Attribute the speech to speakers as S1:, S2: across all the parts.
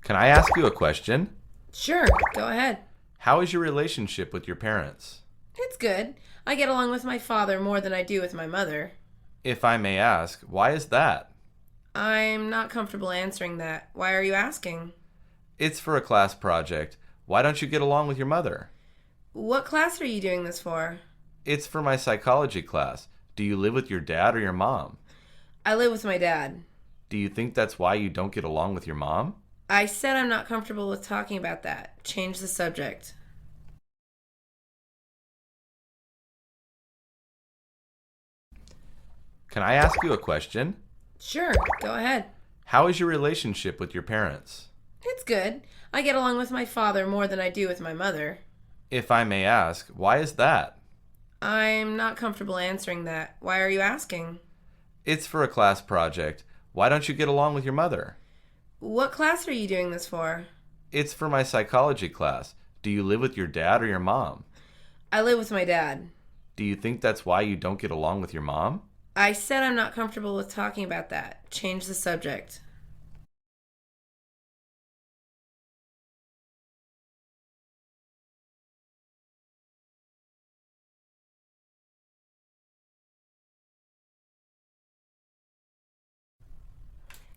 S1: Can I ask you a question?
S2: Sure, go ahead.
S1: How is your relationship with your parents?
S2: It's good. I get along with my father more than I do with my mother.
S1: If I may ask, why is that?
S2: I'm not comfortable answering that. Why are you asking?
S1: It's for a class project. Why don't you get along with your mother?
S2: What class are you doing this for?
S1: It's for my psychology class. Do you live with your dad or your mom?
S2: I live with my dad.
S1: Do you think that's why you don't get along with your mom?
S2: I said I'm not comfortable with talking about that. Change the subject.
S1: Can I ask you a question?
S2: Sure, go ahead.
S1: How is your relationship with your parents?
S2: It's good. I get along with my father more than I do with my mother.
S1: If I may ask, why is that?
S2: I'm not comfortable answering that. Why are you asking?
S1: It's for a class project. Why don't you get along with your mother?
S2: What class are you doing this for?
S1: It's for my psychology class. Do you live with your dad or your mom?
S2: I live with my dad.
S1: Do you think that's why you don't get along with your mom?
S2: I said I'm not comfortable with talking about that. Change the subject.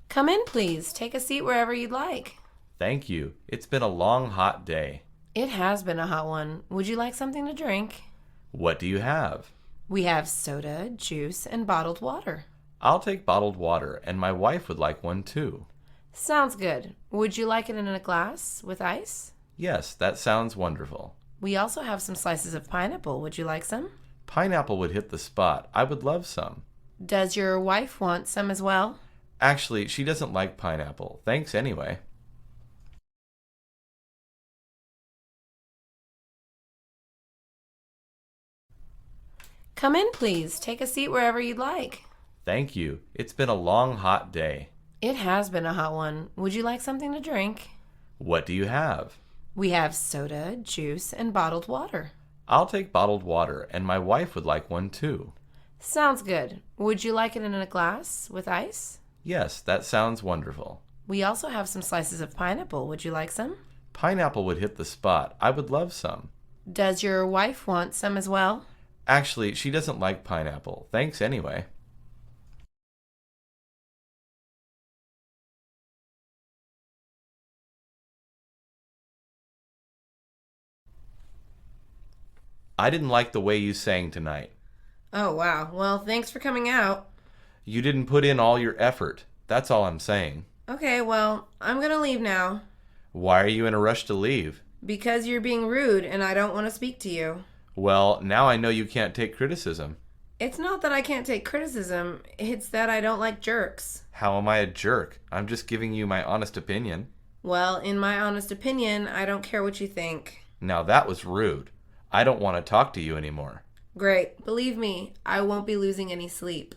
S2: Come in, please. Take a seat wherever you'd like.
S1: Thank you. It's been a long, hot day.
S2: It has been a hot one. Would you like something to drink?
S1: What do you have?
S2: We have soda, juice, and bottled water.
S1: I'll take bottled water, and my wife would like one too.
S2: Sounds good. Would you like it in a glass with ice?
S1: Yes, that sounds wonderful.
S2: We also have some slices of pineapple. Would you like some?
S1: Pineapple would hit the spot. I would love some.
S2: Does your wife want some as well?
S1: Actually, she doesn't like pineapple. Thanks anyway.
S2: Come in, please. Take a seat wherever you'd like.
S1: Thank you. It's been a long, hot day.
S2: It has been a hot one. Would you like something to drink?
S1: What do you have?
S2: We have soda, juice, and bottled water.
S1: I'll take bottled water, and my wife would like one too.
S2: Sounds good. Would you like it in a glass with ice?
S1: Yes, that sounds wonderful.
S2: We also have some slices of pineapple. Would you like some?
S1: Pineapple would hit the spot. I would love some.
S2: Does your wife want some as well?
S1: Actually, she doesn't like pineapple. Thanks anyway. I didn't like the way you sang tonight.
S2: Oh, wow. Well, thanks for coming out.
S1: You didn't put in all your effort. That's all I'm saying.
S2: Okay, well, I'm gonna leave now.
S1: Why are you in a rush to leave?
S2: Because you're being rude and I don't want to speak to you.
S1: Well, now I know you can't take criticism.
S2: It's not that I can't take criticism, it's that I don't like jerks.
S1: How am I a jerk? I'm just giving you my honest opinion.
S2: Well, in my honest opinion, I don't care what you think.
S1: Now that was rude. I don't want to talk to you anymore.
S2: Great. Believe me, I won't be losing any sleep.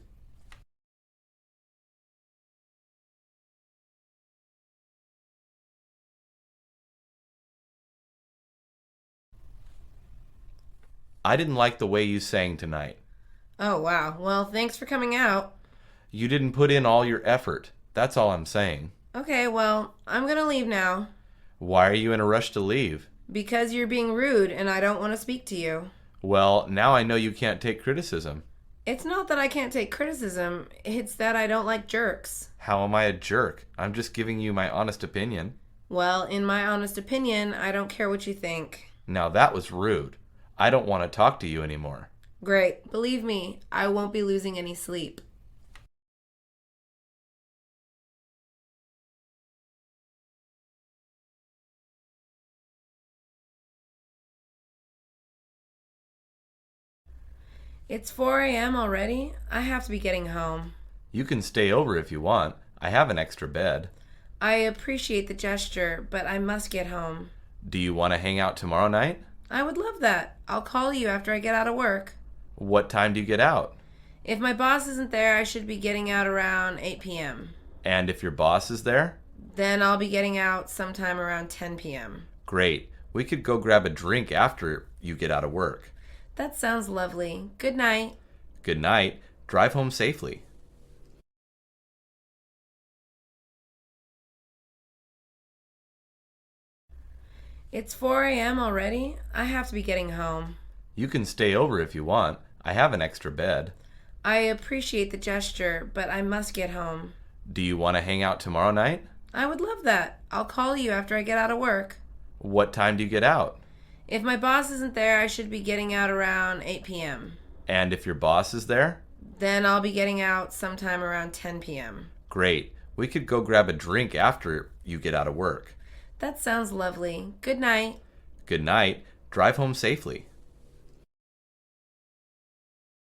S1: I didn't like the way you sang tonight.
S2: Oh, wow. Well, thanks for coming out.
S1: You didn't put in all your effort. That's all I'm saying.
S2: Okay, well, I'm gonna leave now.
S1: Why are you in a rush to leave?
S2: Because you're being rude and I don't want to speak to you.
S1: Well, now I know you can't take criticism.
S2: It's not that I can't take criticism, it's that I don't like jerks.
S1: How am I a jerk? I'm just giving you my honest opinion.
S2: Well, in my honest opinion, I don't care what you think.
S1: Now that was rude. I don't want to talk to you anymore.
S2: Great. Believe me, I won't be losing any sleep. It's 4 a.m. already. I have to be getting home.
S1: You can stay over if you want. I have an extra bed.
S2: I appreciate the gesture, but I must get home.
S1: Do you want to hang out tomorrow night?
S2: I would love that. I'll call you after I get out of work.
S1: What time do you get out?
S2: If my boss isn't there, I should be getting out around 8 p.m.
S1: And if your boss is there?
S2: Then I'll be getting out sometime around 10 p.m.
S1: Great. We could go grab a drink after you get out of work.
S2: That sounds lovely. Good night.
S1: Good night. Drive home safely.
S2: It's 4 a.m. already? I have to be getting home.
S1: You can stay over if you want. I have an extra bed.
S2: I appreciate the gesture, but I must get home.
S1: Do you want to hang out tomorrow night?
S2: I would love that. I'll call you after I get out of work.
S1: What time do you get out?
S2: If my boss isn't there, I should be getting out around 8 p.m.
S1: And if your boss is there?
S2: Then I'll be getting out sometime around 10 p.m.
S1: Great. We could go grab a drink after you get out of work.
S2: That sounds lovely. Good night.
S1: Good night. Drive home safely.